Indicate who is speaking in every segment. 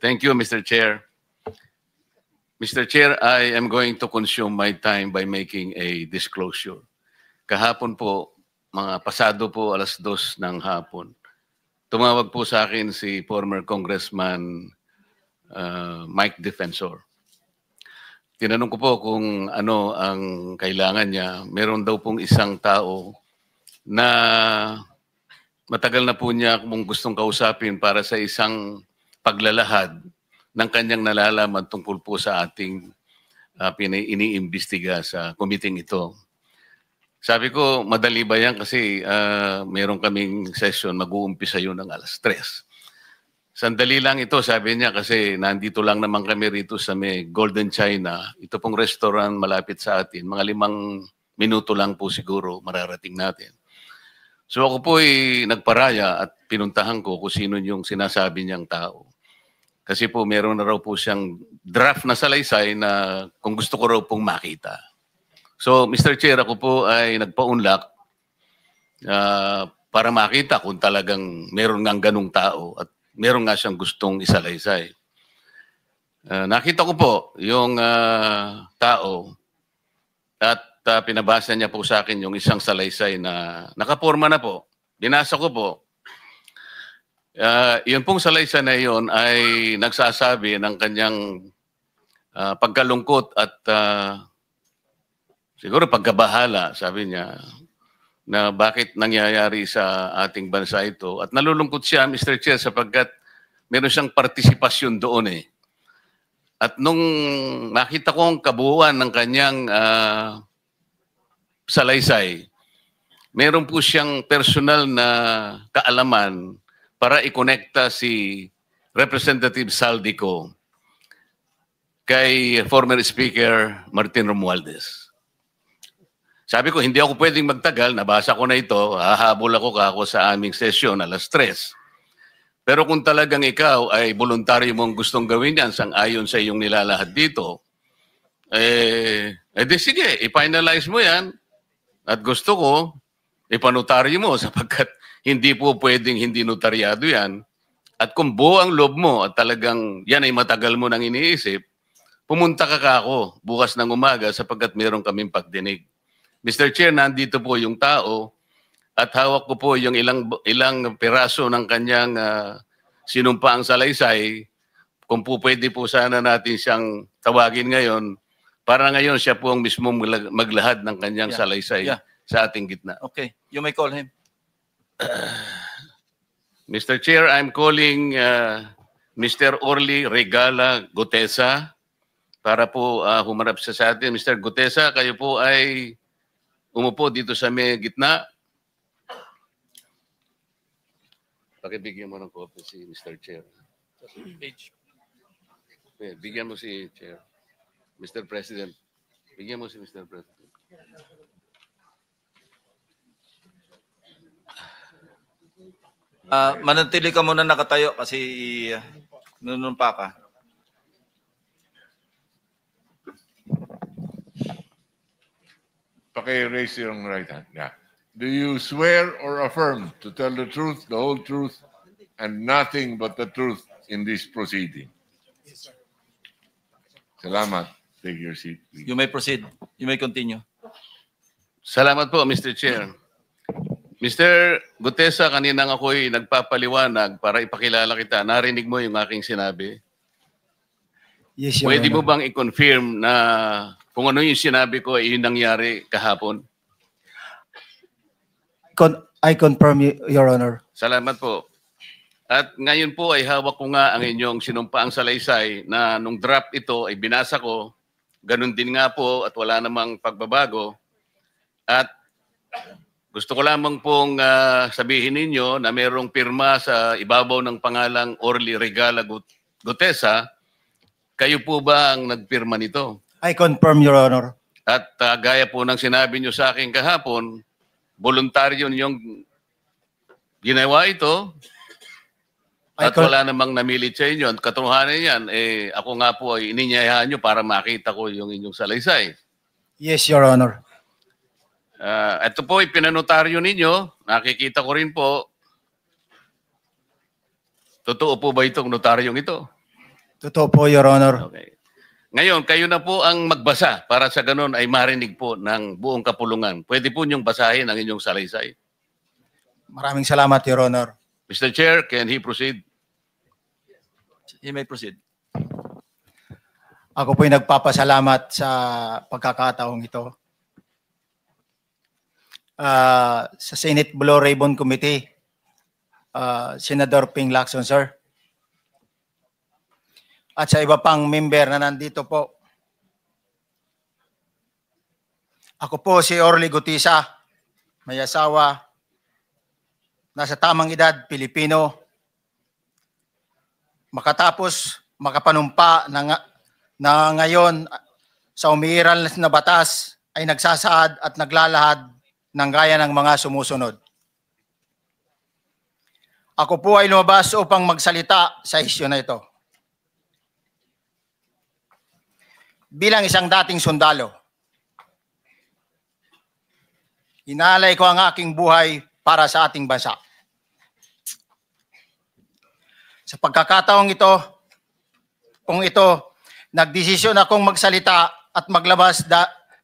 Speaker 1: Thank you, Mr. Chair. Mr. Chair, I am going to consume my time by making a disclosure. Kahapon po, mga pasado po alas 2 ng hapon, tumawag po sa akin si former Congressman Mike Defensor. Tinanong ko po kung ano ang kailangan niya. Meron daw pong isang tao na matagal na po niya kung gustong kausapin para sa isang paglalahad ng kanyang nalalaman tungkol po sa ating iniimbestiga sa committee ito. Sabi ko, madali ba yan kasi meron kaming session, mag-uumpisa yun ng alas 3. Sandali lang ito, sabi niya, kasi nandito lang naman kami rito sa may Golden China. Ito pong restaurant malapit sa atin. Mga 5 minuto lang po siguro mararating natin. So ako po ay nagparaya at pinuntahan ko kung sino yung sinasabi niyang tao. Kasi po meron na raw po siyang draft na salaysay na kung gusto ko raw pong makita. So Mr. Chair, ako po ay nagpa-unlock para makita kung talagang meron ngang ganung tao at meron nga siyang gustong isalaysay. Nakita ko po yung tao at pinabasa niya po sa akin yung isang salaysay na nakaporma na po. Binasa ko po. Yun pong salaysay na yun ay nagsasabi ng kanyang pagkalungkot at siguro pagkabahala, sabi niya, na bakit nangyayari sa ating bansa ito. At nalulungkot siya, Mr. Chair, sapagkat meron siyang partisipasyon doon eh. At nung nakita ko ang kabuuan ng kanyang salaysay, meron po siyang personal na kaalaman para i-connecta si Representative Saldico kay former Speaker Martin Romualdez. Sabi ko, hindi ako pwedeng magtagal, nabasa ko na ito, hahabol ako sa aming sesyon alas 3. Pero kung talagang ikaw ay voluntaryo mong gustong gawin yan sang-ayon sa iyong nilalahad dito, di sige, i-finalize mo yan at gusto ko, ipanotaryo mo sapagkat hindi po pwedeng hindi notaryado yan. At kung buo ang loob mo at talagang yan ay matagal mo nang iniisip, pumunta ka ako bukas ng umaga sapagkat meron kaming pagdinig. Mr. Chair, nandito po yung tao at hawak ko po yung ilang piraso ng kanyang sinumpaang salaysay. Kung po pwede po sana natin siyang tawagin ngayon para ngayon siya po ang mismo maglahad ng kanyang salaysay sa ating gitna.
Speaker 2: Okay, you may call him.
Speaker 1: Mr. Chair, I'm calling Mr. Orly Regala Gutesa para po humarap sa atin. Mr. Gutesa, kayo po ay umupo dito sa may gitna. Pakibigyan mo ng copy si Mr. Chair. Okay, bigyan mo si Chair. Mr. President. Bigyan mo si Mr. President.
Speaker 2: Manatili ka muna nakatayo kasi nunumpa ka.
Speaker 3: Raise your right hand. Yeah. Do you swear or affirm to tell the truth, the whole truth, and nothing but the truth in this proceeding? Yes, sir. Salamat. Take your seat, please.
Speaker 2: You may proceed. You may continue.
Speaker 1: Salamat po, Mr. Chair. Mr. Gutesa, kanina ako'y nagpapaliwanag para ipakilala kita. Narinig mo yung aking sinabi?
Speaker 4: Yes, Your
Speaker 1: Pwede mo
Speaker 4: Honor.
Speaker 1: bang i-confirm na kung ano yung sinabi ko ay nangyari kahapon?
Speaker 4: I confirm, Your Honor.
Speaker 1: Salamat po. At ngayon po ay hawak ko nga ang inyong sinumpaang salaysay na nung draft ito ay binasa ko. Ganun din nga po at wala namang pagbabago. At gusto ko lamang pong sabihin ninyo na mayroong pirma sa ibabaw ng pangalang Orly Regala Gutesa. Kayo po ba ang nagpirma nito?
Speaker 4: I confirm, Your Honor.
Speaker 1: At gaya po ng sinabi nyo sa akin kahapon, voluntaryo yung ginawa ito at wala namang namilit sa inyo. At katotohanan yan, ako nga po ay ininyayahan nyo para makita ko yung inyong salaysay.
Speaker 4: Yes, Your Honor.
Speaker 1: Ito po ay pinanotaryo ninyo. Nakikita ko rin po. Totoo po ba itong notaryong ito?
Speaker 4: Totoo po, Your Honor.
Speaker 1: Okay. Ngayon, kayo na po ang magbasa para sa ganun ay marinig po ng buong kapulungan. Pwede po niyong basahin ang inyong salaysay.
Speaker 4: Maraming salamat, Your Honor.
Speaker 1: Mr. Chair, can he proceed?
Speaker 2: He may proceed.
Speaker 4: Ako po'y nagpapasalamat sa pagkakataong ito. Sa Senate Blue Ribbon Committee, Senador Ping Lacson, sir. At sa iba pang member na nandito po. Ako po si Orly Gutisa, may asawa, nasa tamang edad, Pilipino. Makatapos makapanumpa na ngayon sa umiiral na batas ay nagsasaad at naglalahad ng gaya ng mga sumusunod. Ako po ay lumabas upang magsalita sa isyu na ito. Bilang isang dating sundalo, inaalay ko ang aking buhay para sa ating bansa. Sa pagkakataong ito, nagdesisyon akong magsalita at maglabas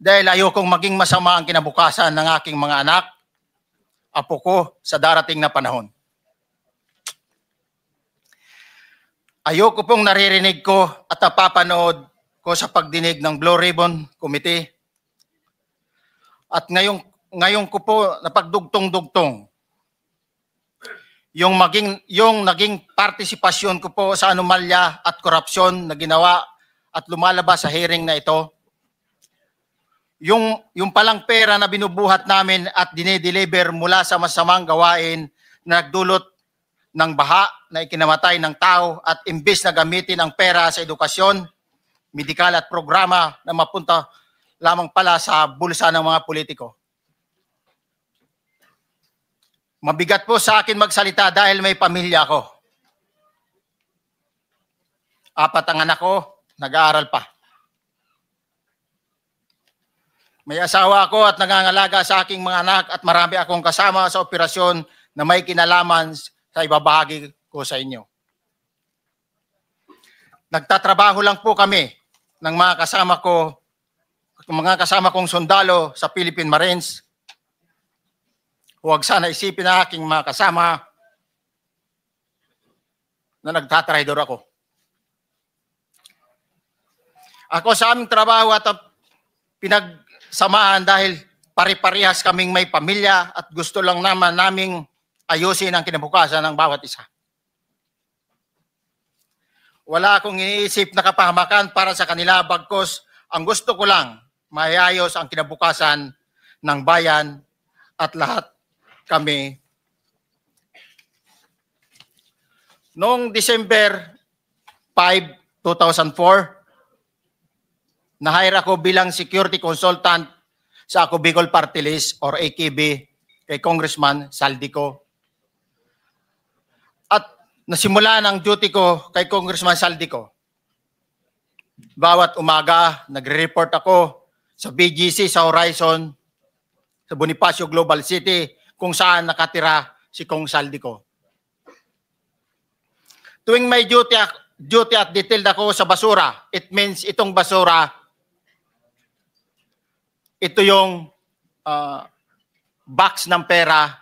Speaker 4: dahil ayokong maging masama ang kinabukasan ng aking mga anak, apo ko sa darating na panahon. Ayoko pong naririnig ko at napapanood ko sa pagdinig ng Blue Ribbon Committee. At ngayon ko po napagdugtong-dugtong yung naging partisipasyon ko po sa anomalya at korupsyon na ginawa at lumalabas sa hearing na ito. Yung palang pera na binubuhat namin at dinedeliver mula sa masamang gawain na nagdulot ng baha na ikinamatay ng tao at imbes na gamitin ang pera sa edukasyon, medikal at programa na mapunta lamang pala sa bulsa ng mga politiko. Mabigat po sa akin magsalita dahil may pamilya ako. 4 ang anak ko, nag-aaral pa. May asawa ako at nangangalaga sa aking mga anak at marami akong kasama sa operasyon na may kinalaman sa ibabahagi ko sa inyo. Nagtatrabaho lang po kami ng mga kasama kong sundalo sa Philippine Marines. Huwag sana isipin na aking mga kasama na nagtatraidor ako. Ako sa aming trabaho at pinagsamahan dahil pare-parehas kaming may pamilya at gusto lang naman naming ayusin ang kinabukasan ng bawat isa. Wala akong iniisip na kapahamakan para sa kanila, bagkus ang gusto ko lang maayos ang kinabukasan ng bayan at lahat kami. Noong December 5, 2004, na-hire ako bilang security consultant sa Ako Bicol Party List or AKB kay Congressman Saldico. At nasimula ng duty ko kay Congressman Saldico. Bawat umaga, nagre-report ako sa BGC sa Horizon, sa Bonifacio Global City, kung saan nakatira si Kong Saldico. Tuwing may duty at detailed ako sa basura, it means itong basura, ito yung box ng pera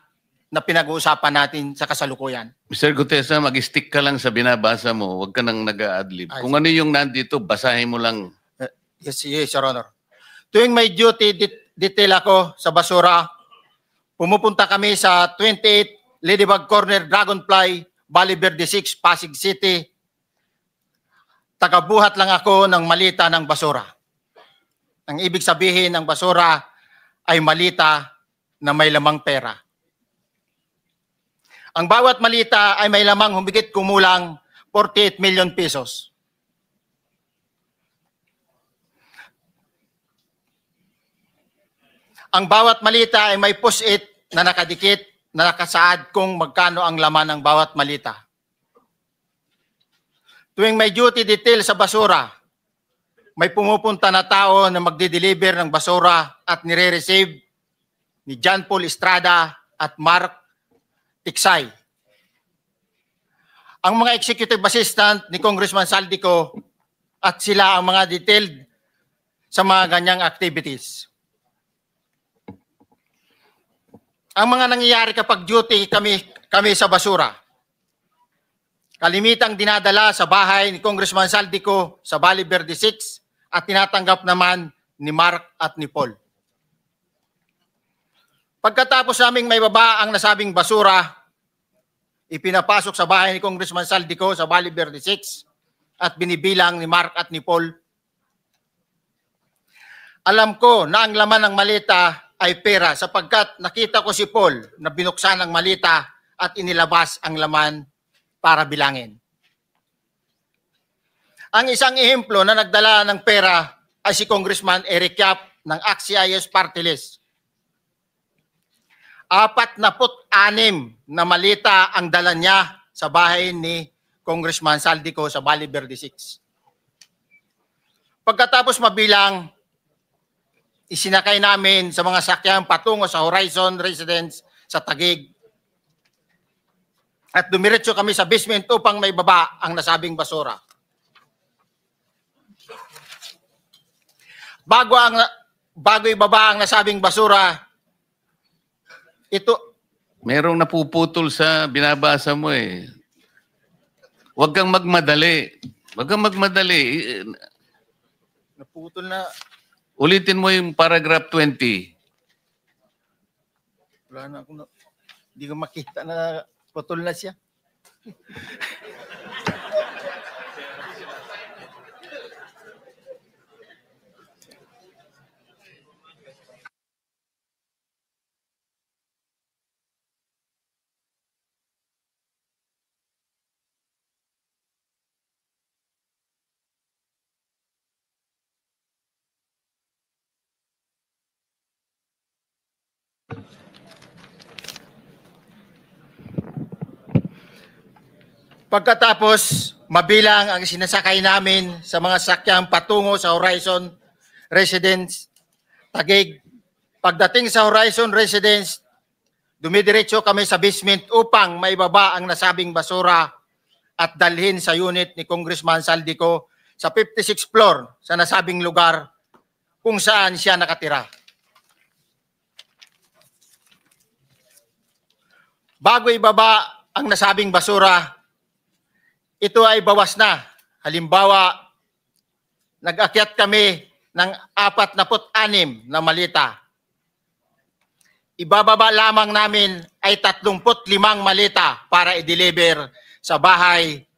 Speaker 4: na pinag-uusapan natin sa kasalukuyan.
Speaker 1: Mr. Gutesa, mag-stick ka lang sa binabasa mo. Huwag ka nang nag-a-adlib. Kung ano yung nandito, basahin mo lang.
Speaker 4: Yes, Your Honor. Tuwing may duty detail ako sa basura, pumupunta kami sa 28 Ladybug Corner, Dragonfly, Valle Verde 6, Pasig City. Tagabuhat lang ako ng malita ng basura. Ang ibig sabihin ng basura ay malita na may lamang pera. Ang bawat malita ay may lamang humigit kumulang 48 million pesos. Ang bawat malita ay may post-it na nakadikit na nakasaad kung magkano ang laman ng bawat malita. Tuwing may duty detail sa basura, may pumupunta na tao na magdi-deliver ng basura at nire-receive ni John Paul Estrada at Mark Tiksay. ang mga executive assistant ni Congressman Saldico at sila ang mga detailed sa mga ganyang activities. Ang mga nangyayari kapag duty kami sa basura, kalimitang dinadala sa bahay ni Congressman Saldico sa Valle Verde 6 at tinatanggap naman ni Mark at ni Paul. Pagkatapos naming may baba ang nasabing basura, ipinapasok sa bahay ni Congressman Saldico sa Valle Verde 6 at binibilang ni Mark at ni Paul. Alam ko na ang laman ng malita ay pera sapagkat nakita ko si Paul na binuksan ang malita at inilabas ang laman para bilangin. Ang isang ehemplo na nagdala ng pera ay si Congressman Eric Yap ng AXIS Party List. 46 na malita ang dala niya sa bahay ni Congressman Saldico sa Valle Verde 6. Pagkatapos mabilang, isinakay namin sa mga sakyan patungo sa Horizon Residence sa Taguig. At dumiretso kami sa basement upang may baba ang nasabing basura. Bago ibaba ang nasabing basura, ito...
Speaker 1: Merong napuputol sa binabasa mo eh. Huwag kang magmadali. Huwag kang magmadali.
Speaker 4: Naputol na...
Speaker 1: Ulitin mo yung paragraph 20.
Speaker 4: Wala na akong... Hindi ko makita na putol na siya. Pagkatapos, mabilang ang sinasakay namin sa mga sakyang patungo sa Horizon Residence, Taguig. Pagdating sa Horizon Residence, dumidiretso kami sa basement upang maibaba ang nasabing basura at dalhin sa unit ni Congressman Saldico sa 56th floor sa nasabing lugar kung saan siya nakatira. Bago ibaba ang nasabing basura, ito ay bawas na. Halimbawa, nag-akyat kami ng 46 na malita. Ibababa lamang namin ay 35 malita para i-deliver sa bahay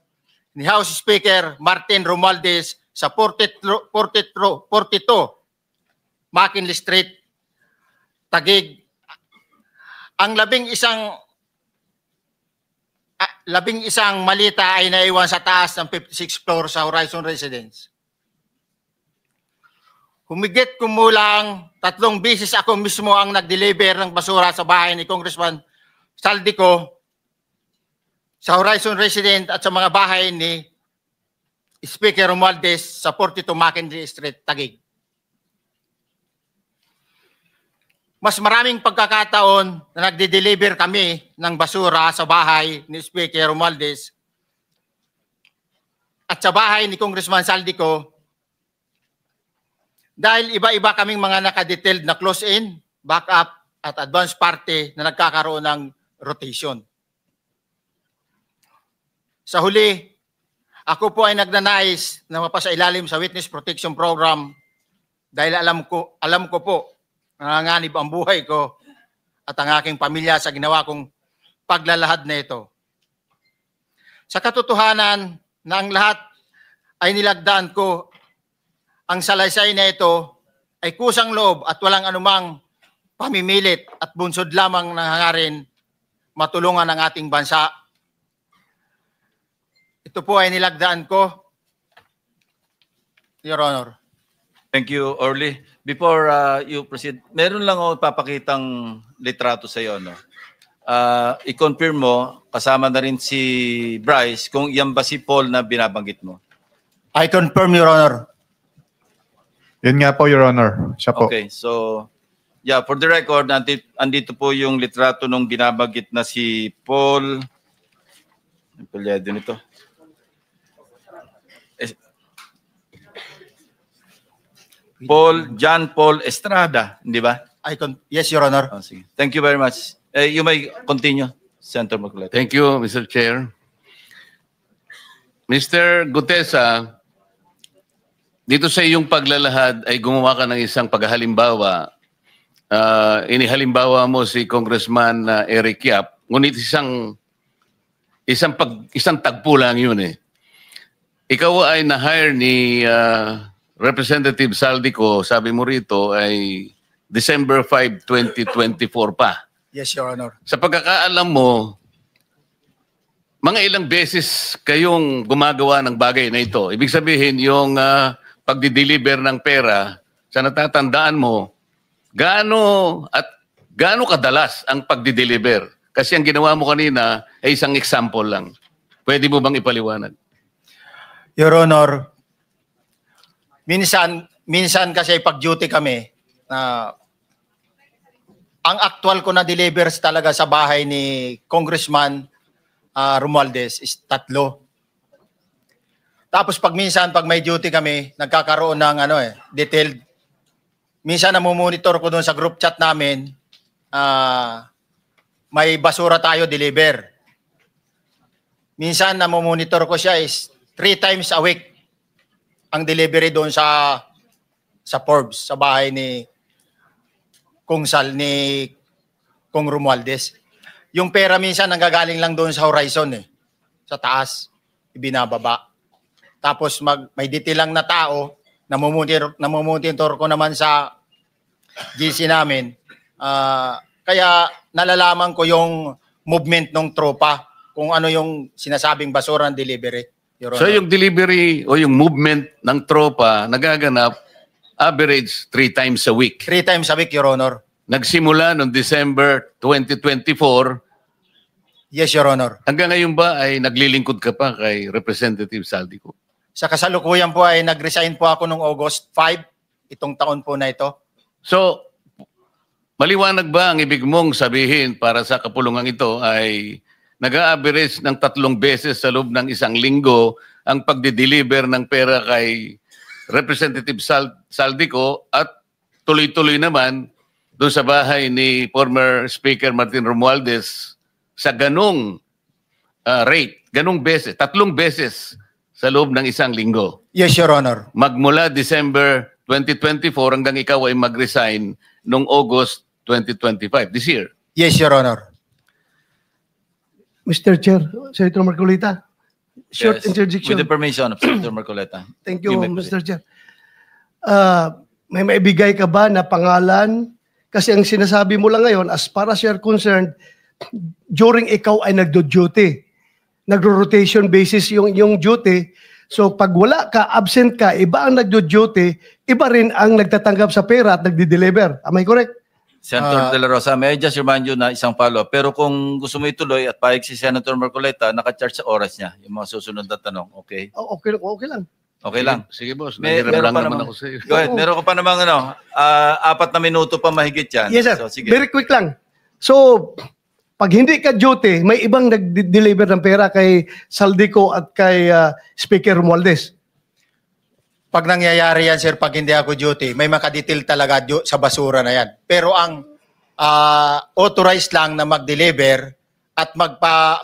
Speaker 4: ni House Speaker Martin Romualdez sa 42 McKinley Street, Taguig. Ang labing isang malita ay naiwan sa taas ng 56th floor sa Horizon Residence. Humigit kumulang 3 beses ako mismo ang nag-deliver ng basura sa bahay ni Congressman Saldico sa Horizon Residence at sa mga bahay ni Speaker Romualdez sa 42 McKinley Street, Taguig. Mas maraming pagkakataon na nagde-deliver kami ng basura sa bahay ni Speaker Romualdez at sa bahay ni Congressman Saldico dahil iba-iba kaming mga nakadetailed na close-in, backup at advance party na nagkakaroon ng rotation. Sa huli, ako po ay nagnanais na mapasailalim sa Witness Protection Program dahil alam ko po nanganganib ang buhay ko at ang aking pamilya sa ginawa kong paglalahad na ito. Sa katotohanan na ang lahat ay nilagdaan ko, ang salaysay na ito ay kusang loob at walang anumang pamimilit at bunsod lamang ng hangarin matulungan ang ating bansa. Ito po ay nilagdaan ko, Your Honor.
Speaker 2: Thank you, Orly. Before you proceed, meron lang ako papakitang litrato sa iyo, no? I-confirm mo, kasama na rin si Bryce, kung yan ba si Paul na binabanggit mo.
Speaker 4: I confirm, Your Honor.
Speaker 5: Yun nga po, Your Honor. Siya po.
Speaker 2: Okay, so, yeah, for the record, andito po yung litrato nung binabanggit na si Paul Empleyado nito. John Paul Estrada, di ba?
Speaker 4: Yes, Your Honor.
Speaker 2: Oh, sige. Thank you very much. You may continue, Senator Marcoleta.
Speaker 1: Thank you, Mr. Chair. Mr. Gutesa, dito sa iyong paglalahad ay gumawa ka ng isang paghalimbawa. Inihalimbawa mo si Congressman Eric Yap, ngunit isang tagpo lang yun eh. Ikaw ay na-hire ni Representative Saldico, sabi mo rito ay December 5, 2024 pa.
Speaker 4: Yes, Your Honor.
Speaker 1: Sa pagkakaalam mo, mga ilang beses kayong gumagawa ng bagay na ito. Ibig sabihin, yung pagdi-deliver ng pera, sa natatandaan mo, gaano kadalas ang pagdi-deliver? Kasi ang ginawa mo kanina ay isang example lang. Pwede mo bang ipaliwanag?
Speaker 4: Your Honor, minsan kasi pag-duty kami, ang actual ko na delivers talaga sa bahay ni Congressman Romualdez is 3. Tapos pag may duty kami, nagkakaroon ng detailed. Minsan namumonitor ko doon sa group chat namin, may basura tayo deliver. Minsan namumonitor ko siya is 3 times a week ang delivery doon sa Forbes, sa bahay ni Kung Romualdez. Yung pera minsan nanggagaling lang doon sa horizon sa taas, ibinababa. Tapos may detail lang na tao, namumonitor ko naman sa GC namin. Kaya nalalaman ko yung movement ng tropa, kung ano yung sinasabing basura ng delivery.
Speaker 1: So yung delivery o yung movement ng tropa nagaganap average 3 times a week.
Speaker 4: 3 times a week, Your Honor.
Speaker 1: Nagsimula noong December 2024.
Speaker 4: Yes, Your Honor.
Speaker 1: Hanggang ngayon ba ay naglilingkod ka pa kay Representative Saldico?
Speaker 4: Sa kasalukuyan po ay nag-resign po ako noong August 5, itong taon po na ito.
Speaker 1: So, maliwanag ba ang ibig mong sabihin para sa kapulungan ito ay nag-a-average ng 3 beses sa loob ng 1 linggo ang pagdi-deliver ng pera kay Representative Saldico at tuloy-tuloy naman doon sa bahay ni former Speaker Martin Romualdez sa ganong rate, ganong beses, 3 beses sa loob ng 1 linggo.
Speaker 4: Yes, Your Honor.
Speaker 1: Magmula December 2024 hanggang ikaw ay mag-resign noong August 2025, this year.
Speaker 4: Yes, Your Honor.
Speaker 6: Mr. Chair, Senator Marcoleta, short
Speaker 2: Yes,
Speaker 6: interjection.
Speaker 2: with the permission of Senator Marcoleta.
Speaker 6: Thank you,
Speaker 2: may
Speaker 6: Mr. Chair. May maibigay ka ba na pangalan? Kasi ang sinasabi mo lang ngayon, as far as you're concerned, during ikaw ay nagdo-duty, nagro-rotation basis yung duty. So pag wala ka, absent ka, iba ang nagdo-duty, iba rin ang nagtatanggap sa pera at nagdi-deliver. Am I correct?
Speaker 2: Senator De La Rosa, may I just remind you na isang follow-up. Pero kung gusto mo ituloy at pahig si Senator Marcoleta, naka-charge sa oras niya yung mga susunod na tanong. Okay?
Speaker 6: Okay lang.
Speaker 2: Okay lang.
Speaker 1: Sige boss,
Speaker 2: May-
Speaker 1: nahiram
Speaker 2: meron
Speaker 1: lang
Speaker 2: pa
Speaker 1: naman
Speaker 2: namang-
Speaker 1: ako sa iyo.
Speaker 2: Go ahead. Meron ka pa namang 4 na minuto pa mahigit yan.
Speaker 6: Yes, sir.
Speaker 2: So, sige.
Speaker 6: Very quick lang. So, pag hindi ka duty, may ibang nag-deliver ng pera kay Saldico at kay Speaker Romualdez.
Speaker 4: Pag nangyayari yan, sir, pag hindi ako duty, may makadetail talaga sa basura na yan. Pero ang authorized lang na mag-deliver at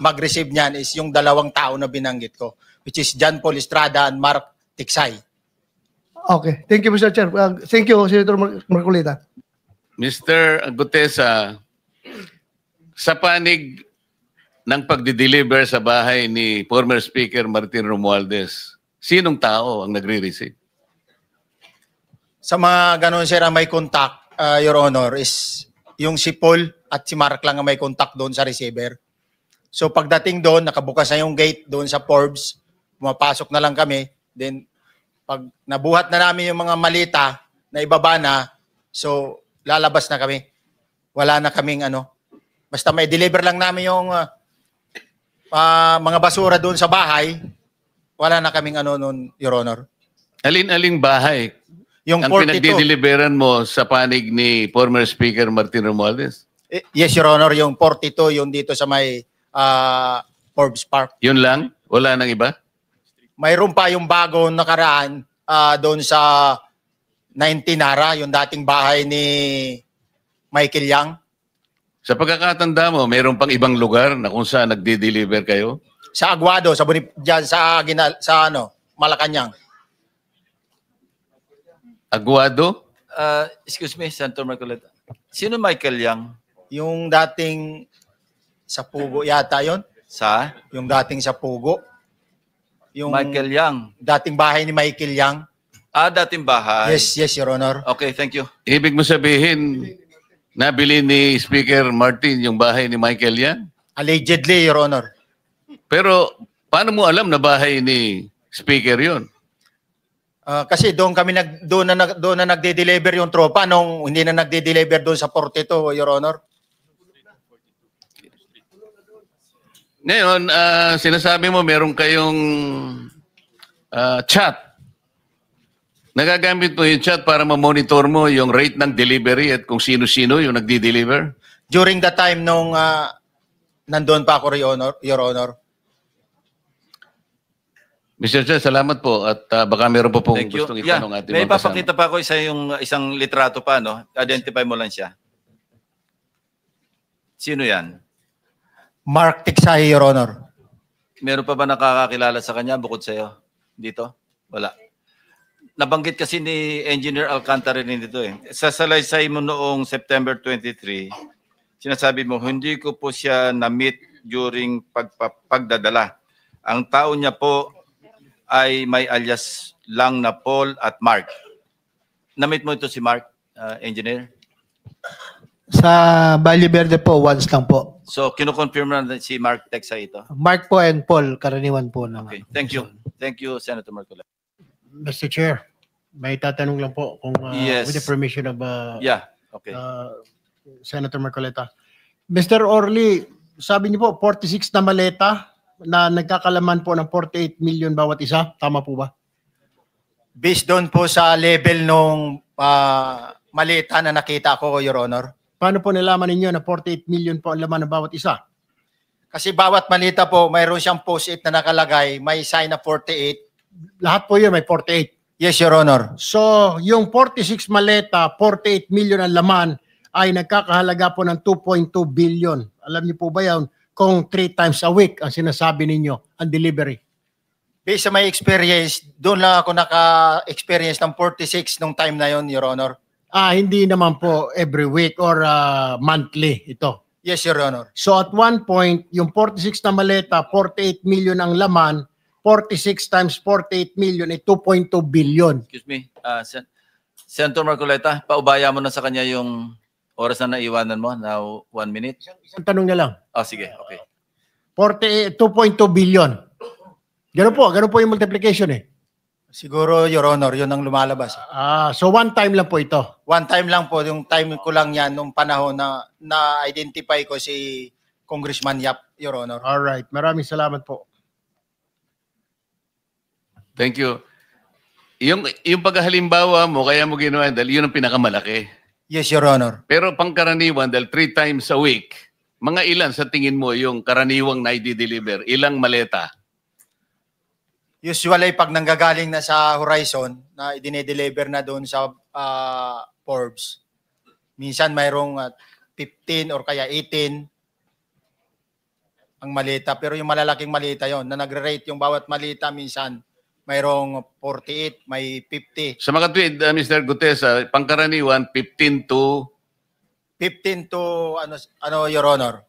Speaker 4: mag-receive niyan is yung 2 tao na binanggit ko, which is John Paul Estrada and Mark Tiksay.
Speaker 6: Okay. Thank you, Mr. Chair. Thank you, Senator Marcoleta.
Speaker 1: Mr. Gutesa, sa panig ng pagdi-deliver sa bahay ni former Speaker Martin Romualdez, sinong tao ang nagre-receive?
Speaker 4: Sa mga ganun, sir, ang may contact, Your Honor, is yung si Paul at si Mark lang ang may contact doon sa receiver. So pagdating doon, nakabukas na yung gate doon sa Forbes, pumapasok na lang kami. Then pag nabuhat na namin yung mga malita na ibaba na, so lalabas na kami. Wala na kaming basta may deliver lang namin yung mga basura doon sa bahay, wala na kaming noon, Your Honor.
Speaker 1: Alin-aling bahay
Speaker 4: Yung
Speaker 1: ang
Speaker 4: 42.
Speaker 1: pinagdi-deliveran mo sa panig ni former Speaker Martin Romualdez?
Speaker 4: Yes, Your Honor, yung 42, yung dito sa may Forbes Park.
Speaker 1: Yun lang? Wala nang iba?
Speaker 4: Mayroon pa yung bagong nakaraan doon sa 19 Nara, yung dating bahay ni Michael Yang.
Speaker 1: Sa pagkakatanda mo, mayroon pang ibang lugar na kung saan nagdi-deliver kayo?
Speaker 4: Sa Aguado, dyan sa Malacanang.
Speaker 1: Aguado?
Speaker 2: Excuse me, Senator Marcoleta. Sino Michael Yang?
Speaker 4: Yung dating sa Pugo yata yon.
Speaker 2: Sa?
Speaker 4: Yung dating sa Pugo. Yung
Speaker 2: Michael Yang.
Speaker 4: dating bahay ni Michael Yang.
Speaker 2: Dating bahay.
Speaker 4: Yes, Your Honor.
Speaker 2: Okay, thank you.
Speaker 1: Ibig mo sabihin, nabili ni Speaker Martin yung bahay ni Michael yan?
Speaker 4: Allegedly, Your Honor.
Speaker 1: Pero paano mo alam na bahay ni Speaker yun?
Speaker 4: Kasi doon na nagde-deliver yung tropa nung hindi na nagde-deliver doon sa 42, Your Honor.
Speaker 1: Ngayon, sinasabi mo meron kayong chat. Nagagamit mo yung chat para ma-monitor mo yung rate ng delivery at kung sino-sino yung nagdi-deliver?
Speaker 4: During the time nung nandoon pa ako, Your Honor.
Speaker 1: Mr. Chair, salamat po at baka meron po pong
Speaker 2: Thank you.
Speaker 1: gustong
Speaker 2: Yeah,
Speaker 1: itanong ating
Speaker 2: may
Speaker 1: mga kasama.
Speaker 2: papakita pa ako isang litrato pa, no? Identify mo lang siya. Sino yan?
Speaker 4: Mark Tiksahi, Your Honor.
Speaker 2: Meron pa ba nakakakilala sa kanya bukod sa'yo? Dito? Wala. Nabanggit kasi ni Engineer Alcantara rin dito eh. Sa salaysay mo noong September 23, sinasabi mo, hindi ko po siya na-meet during pagdadala. Ang tao niya po ay may alias lang na Paul at Mark. Na-meet mo ito si Mark, Engineer?
Speaker 7: Sa Valle Verde po, once lang po.
Speaker 2: So, kinukonfirm na si Mark Texa ito?
Speaker 7: Mark po and Paul, karaniwan po naman.
Speaker 2: Okay, thank you. Thank you, Senator Marcoleta.
Speaker 8: Mr. Chair, may tatanong lang po kung
Speaker 2: Yes.
Speaker 8: with the permission of
Speaker 2: Yeah, okay.
Speaker 8: Senator Marcoleta. Mr. Orly, sabi niyo po 46 na maleta na nagkakalaman po ng 48 million bawat isa. Tama po ba?
Speaker 4: Based doon po sa level nung malita na nakita ko, Your Honor.
Speaker 8: Paano po nalaman ninyo na 48 million po ang laman ng bawat isa?
Speaker 4: Kasi bawat malita po, mayroon siyang post-it na nakalagay, may sign na 48.
Speaker 8: Lahat po yun may 48.
Speaker 4: Yes, Your Honor.
Speaker 8: So, yung 46 maleta, 48 million ang laman ay nagkakahalaga po ng 2.2 billion. Alam niyo po ba yan kung 3 times a week ang sinasabi ninyo ang delivery?
Speaker 4: Based sa my experience, doon lang ako naka-experience ng 46 nung time na yon, Your Honor.
Speaker 8: Hindi naman po every week or monthly ito.
Speaker 4: Yes, Your Honor.
Speaker 8: So at one point, yung 46 na maleta, 48 million ang laman, 46 times 48 million ay 2.2 billion.
Speaker 2: Excuse me, Senator Marcoleta, paubaya mo na sa kanya yung oras na naiwanan mo, now 1 minute.
Speaker 8: Isang tanong niya lang.
Speaker 2: Sige, okay.
Speaker 8: 2.2 billion. Ganun po yung multiplication eh.
Speaker 4: Siguro, Your Honor, yun ang lumalabas.
Speaker 8: So one time lang po ito.
Speaker 4: One time lang po, yung time ko lang yan nung panahon na na-identify ko si Congressman Yap, Your Honor.
Speaker 8: Alright, maraming salamat po.
Speaker 1: Thank you. Yung paghalimbawa mo, kaya mo ginawa dahil yun ang pinakamalaki.
Speaker 4: Yes, Your Honor.
Speaker 1: Pero pangkaraniwan, dahil 3 times a week, mga ilan sa tingin mo yung karaniwang na i-deliver? Ilang maleta?
Speaker 4: Usually, pag nanggagaling na sa Horizon, na idine-deliver na doon sa Forbes, minsan mayroong 15 or kaya 18 ang malita. Pero yung malalaking malita yon na nagre-rate yung bawat malita, minsan mayroong 48, may 50.
Speaker 1: Sa mga tweet, Mr. Gutesa, pangkaraniwan, 15 to
Speaker 4: 15 to, Your Honor?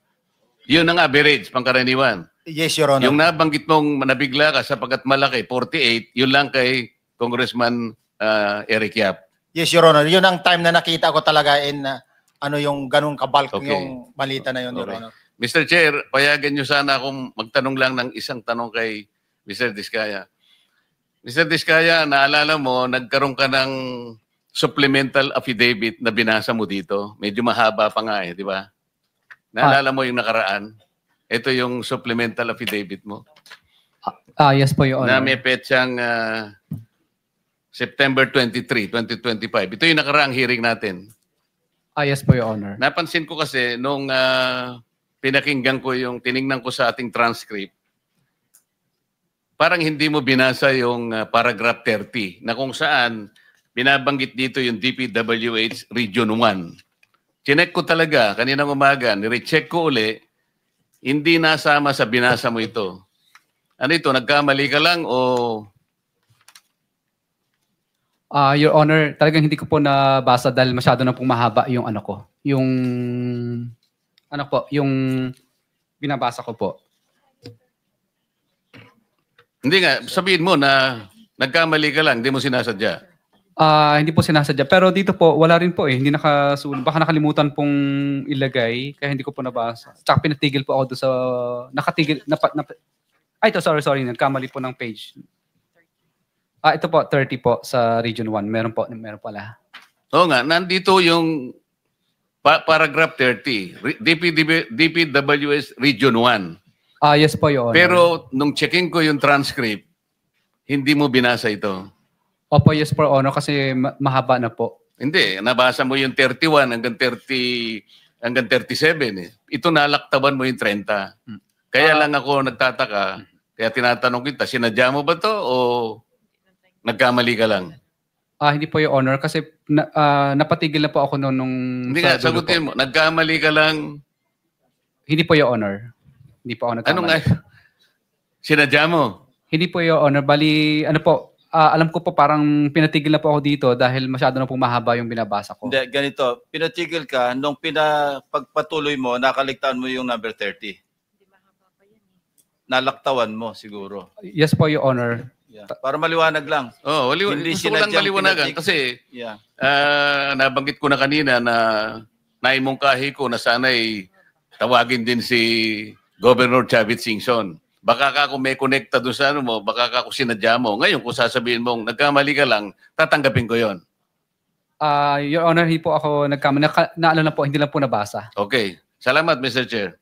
Speaker 1: Yun ang average, pangkaraniwan.
Speaker 4: Yes, Your Honor.
Speaker 1: Yung nabanggit mong nabigla ka sapagkat malaki, 48, yun lang kay Congressman Eric Yap.
Speaker 4: Yes, Your Honor. Yun ang time na nakita ko talaga in yung ganung kabalk
Speaker 1: Okay.
Speaker 4: yung balita na yun, Your
Speaker 1: Okay.
Speaker 4: Honor.
Speaker 1: Mr. Chair, payagan nyo sana akong magtanong lang ng isang tanong kay Mr. Diskaya. Mr. Diskaya, naalala mo, nagkaroon ka ng supplemental affidavit na binasa mo dito. Medyo mahaba pa nga eh, di ba? Naalala mo yung nakaraan? Ito yung supplemental affidavit mo.
Speaker 9: Yes po, Your
Speaker 1: Na
Speaker 9: Honor.
Speaker 1: may petsang September 23, 2025. Ito yung nakaraang hearing natin.
Speaker 9: Yes po, Your Honor.
Speaker 1: Napansin ko kasi nung pinakinggan ko yung, tiningnan ko sa ating transcript, parang hindi mo binasa yung paragraph 30 na kung saan binabanggit dito yung DPWH Region 1. Chinek ko talaga kaninang umaga, nirecheck ko uli, hindi nasama sa binasa mo ito. Ano ito, nagkamali ka lang o...
Speaker 9: Your Honor, talagang hindi ko po nabasa dahil masyado na pong mahaba yung ano ko. Yung binabasa ko po.
Speaker 1: Hindi nga, sabihin mo na nagkamali ka lang, hindi mo sinasadya.
Speaker 9: Hindi po sinasadya. Pero dito po, wala rin po eh. Hindi nakasulat. Baka nakalimutan pong ilagay, kaya hindi ko po nabasa. Tsaka pinatigil po ako doon sa... Nakatigil... ito, sorry. Nagkamali po ng page. Ito po, 30 po sa Region 1. Meron pala.
Speaker 1: Oo nga, nandito yung paragraph 30. DPWS Region 1.
Speaker 9: Yes po, Your Honor.
Speaker 1: Pero nung checking ko yung transcript, hindi mo binasa ito.
Speaker 9: Opo, yes po, Honor, kasi mahaba na po.
Speaker 1: Hindi, nabasa mo yung 31 hanggang 37 eh. Ito nalaktaban mo yung 30. Kaya lang ako nagtataka, kaya tinatanong kita, sinadya mo ba to o nagkamali ka lang?
Speaker 9: Hindi po, Your Honor, kasi napatigil na po ako noon nung...
Speaker 1: Hindi nga, sagutin mo, nagkamali ka lang?
Speaker 9: Hindi po, Your Honor. Hindi po ako nagkamali.
Speaker 1: Ano nga? Sinadya mo?
Speaker 9: Hindi po, Your Honor. Bali, ano po, alam ko po parang pinatigil na po ako dito dahil masyado na pong mahaba yung binabasa ko.
Speaker 2: Hindi, ganito. Pinatigil ka, nung pagpatuloy mo, nakaligtaan mo yung number 30. Nalaktawan mo siguro.
Speaker 9: Yes po, Your Honor.
Speaker 2: Yeah. Para maliwanag lang.
Speaker 1: Oh,
Speaker 2: Hindi
Speaker 1: gusto ko lang maliwanagan kasi nabanggit ko na kanina na naimungkahi ko na sana'y tawagin din si Governor Chavit Singson. Baka ka kung may connecta doon sa ano mo, baka ka kung sinadya mo. Ngayon, kung sasabihin mong nagkamali ka lang, tatanggapin ko yon.
Speaker 9: Your Honor, hindi po ako nagkamali. Naalala po, hindi lang po nabasa.
Speaker 1: Okay. Salamat, Mr. Chair.